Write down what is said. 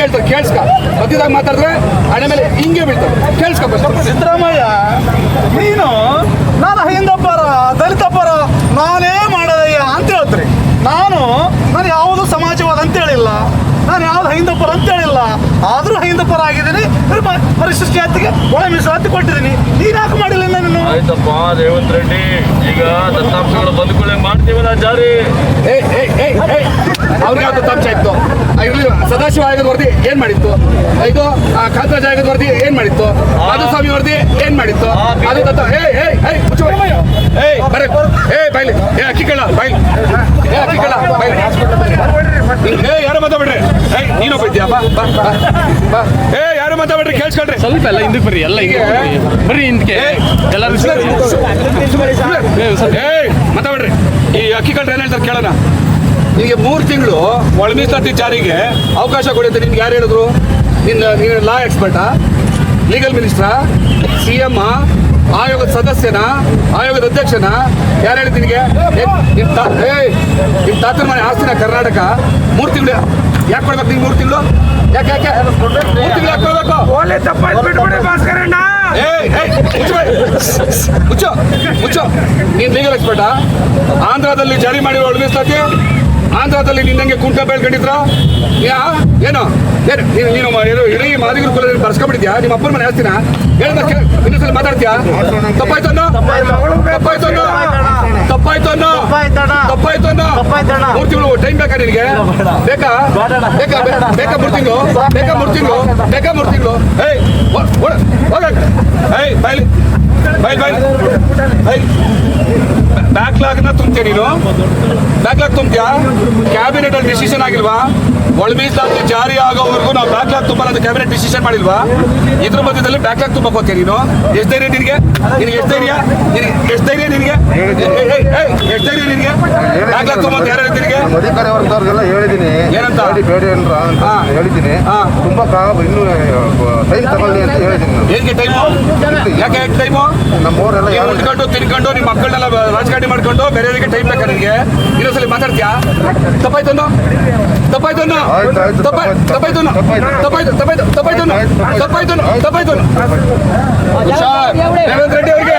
ಹೇಳ್ತಾರೆ ಕೇಳಿಸ್ಕ ಮಧ್ಯದಾಗ ಮಾತಾಡಿದ್ರೆ ಹಣೆ ಮೇಲೆ ಹಿಂಗೆ ಬೀಳ್ತಾರೆ ಕೇಳಿಸ್ಕೊ. ಸಿದ್ದರಾಮಯ್ಯ, ನೀನು ನಾನು ಹಿಂದ ಪರ ದಲಿತ ಪರ ನಾನೇ ಮಾಡದಯ್ಯ ಅಂತ ಹೇಳ್ತೀರಿ. ನಾನು ಯಾವುದು ಸಮಾಜವಾದ ಅಂತ ಹೇಳಿಲ್ಲ, ನಾನು ಯಾವ್ದು ಹಿಂದ ಪರ ಅಂತ ಹೇಳಿಲ್ಲ. ಆದರೂ ಹಿಂದ ಪರ ಆಗಿದ್ದೀನಿ, ಪರಿಶಿಷ್ಟ ಜಾತಿಗೆ ಒಳ ಮೀಸಲಾತಿ ಕೊಟ್ಟಿದ್ದೀನಿ. ನೀನು ಯಾಕೆ ಮಾಡಿಲ್ಲ? ನಾನು ಆಯ್ತಪ್ಪ ರೇವಂತ್ ರೆಡ್ಡಿ, ಈಗ ದತ್ತಾಂಶಗಳು ಬಂದ್ಕೊಳ್ಳೆ ಮಾಡ್ತೀವಲ್ಲ ಜಾರಿ. ಅವ್ರಿಗೆ ಯಾವ್ದು ದತ್ತಾಂಶ ಇತ್ತು? ಸದಾಶಿವ ಆಯೋಗದ ವರದಿ ಏನ್ ಮಾಡಿತ್ತು? ಇದು ಕಾಂತರಾಜ್ ಆಯೋಗದ ವರದಿ ಏನ್ ಮಾಡಿತ್ತು? ಮಾಧುಸ್ವಾಮಿ ವರದಿ ಏನ್ ಮಾಡಿತ್ತು? ಅದು ಬೈಲಿ ಅಕ್ಕಿಕಳ ಬೈಲಿ ಅಕ್ಕಿಕಳ ಬೈಲಿ ಯಾರು ಮಾತಾಡ್ಬಿಡ್ರಿ. ನೀನು ಬೈದ್ಯಾ? ಯಾರು ಮಾತಾಡ್ಬಿಡ್ರಿ, ಕೇಳಿಸ್ಕೊಳ್ರಿ. ಸ್ವಲ್ಪ ಎಲ್ಲ ಹಿಂದಕ್ಕೆ ಬರ್ರಿ, ಎಲ್ಲ ಹಿಂಗೆ ಬರ್ರಿ ಹಿಂದಕ್ಕೆ ಎಲ್ಲರೂ ಮಾತಾಡ್ಬಿಡ್ರಿ. ಈ ಅಕ್ಕಿಕಳ್ರಿ ಏನ್ ಹೇಳ್ತಾರೆ ಕೇಳೋಣ. ನಿನಗೆ 3 ತಿಂಗಳು ಒಳ ಮೀಸಲಾತಿ ಜಾರಿಗೆ ಅವಕಾಶ ಕೊಡುತ್ತೆ. ನಿಮ್ಗೆ ಯಾರು ಹೇಳಿದ್ರು? ನೀನು ಲಾ ಎಕ್ಸ್ಪರ್ಟಾ, ಲೀಗಲ್ ಮಿನಿಸ್ಟ್ರಾ, CM, ಆಯೋಗದ ಸದಸ್ಯನ, ಆಯೋಗದ ಅಧ್ಯಕ್ಷನ? ಯಾರು ಹೇಳಿದ್ ನಿನಗೆ? ನಿಮ್ಮ ತಾತನ ಮನೆ ಆಸ್ತಿನ ಕರ್ನಾಟಕ 3 ತಿಂಗಳು ಯಾಕೆ ಕೊಡ್ಬೇಕು? ನಿಮ್ಗೆ 3 ತಿಂಗಳು ಯಾಕೆ 3 ತಿಂಗಳು ಯಾಕೆ ಕೊಡ್ಬೇಕು? ಮುಚ್ಚೋ. ನೀನು ಲೀಗಲ್ ಎಕ್ಸ್ಪರ್ಟಾ? ಆಂಧ್ರದಲ್ಲಿ ಜಾರಿ ಮಾಡಿರೋ ಒಳ ಮೀಸಲಾತಿ, ಆಂಧ್ರದಲ್ಲಿ ನಿನ್ನಂಗೆ ಕುಂಟ ಬೆಳ್ಕೊಂಡಿದ್ರ ಏನು ನೀನು ಇಡೀ ಮಾದಿಗರ ಕುಲದಲ್ಲಿ ಬರ್ಸ್ಕೊಂಡ್ಬಿಟ್ಟಿದ್ಯಾ? ನಿಮ್ಮ ಅಪ್ಪನ ಮನೆ ಆಸ್ತಿನ ಇನ್ನೊಂದ್ಸಲ ಮಾತಾಡ್ತೀಯಾ? ತಪ್ಪಾಯ್ತು 3 ತಿಂಗಳು ಟೈಮ್ ಬೇಕಾ ನಿನಗೆ? ಬೇಕಾ 3 ತಿಂಗಳು? ಬೇಕಾ 3 ತಿಂಗಳು? ಬ್ಯಾಕ್ಲಾಗ್ನ ತುಂಬ್ತೀಯ ನೀನು? ಬ್ಯಾಕ್ಲಾಗ್ ತುಂಬ್ತೀಯಾ? ಕ್ಯಾಬಿನೆಟ್ ಅಲ್ಲಿ ಡಿಸಿಷನ್ ಆಗಿಲ್ವಾ? ಒಳ ಮೀಸಲಾತಿ ಜಾರಿ ಆಗೋವರೆಗೂ ನಾವು ಬ್ಯಾಕ್ಲಾಗ್ ತುಂಬಲ್ಲ ಅಂತ ಕ್ಯಾಬಿನೆಟ್ ಡಿಸಿಷನ್ ಮಾಡಿಲ್ವಾ? ಇದ್ರ ಮಧ್ಯದಲ್ಲಿ ಬ್ಯಾಕ್ಲಾಗ್ ತುಂಬಕ್ ಹೋಗ್ತೀಯ ನೀನು? ಎಷ್ಟು ಧೈರ್ಯ ನಿನಗೆ? ಎಷ್ಟು ಧೈರ್ಯ ನಿನಗೆ ಬ್ಯಾಕ್ಲಾಗ್ ತುಂಬ ಯಾರು ಹೇಳ್ತೀನಿ? ಅಧಿಕಾರಿ ವರ್ಗದವ್ರಿಗೆಲ್ಲ ಹೇಳಿದ್ದೀನಿ. ಏನಂತ ಹೇಳಿದ್ದೀನಿ. ತುಂಬಾ ಇನ್ನೂ ಟೈಮ್ ತಗೊಳ್ಳಿ ಅಂತ ಹೇಳಿದ್ದೀನಿ. ಏನ್ಗೆ ಟೈಮು? ಯಾಕೆ ಟೈಮು? ನಮ್ಮವರೆಲ್ಲ ಉಟ್ಕೊಂಡು ತಿನ್ಕೊಂಡು ನಿಮ್ಮ ಮಕ್ಕಳನ್ನೆಲ್ಲ ರಾಜಕಾರಣಿ ಮಾಡ್ಕೊಂಡು ಬೇರೆಯವರಿಗೆ ಟೈಮ್ ಬೇಕಾ ನಿನಗೆ? ಇನ್ನೊಂದ್ಸಲಿ ಮಾತಾಡ್ತೀಯಾ? ತಪ್ಪಾಯ್ತು ರೇವಂತ್ ರೆಡ್ಡಿ ಅವರಿಗೆ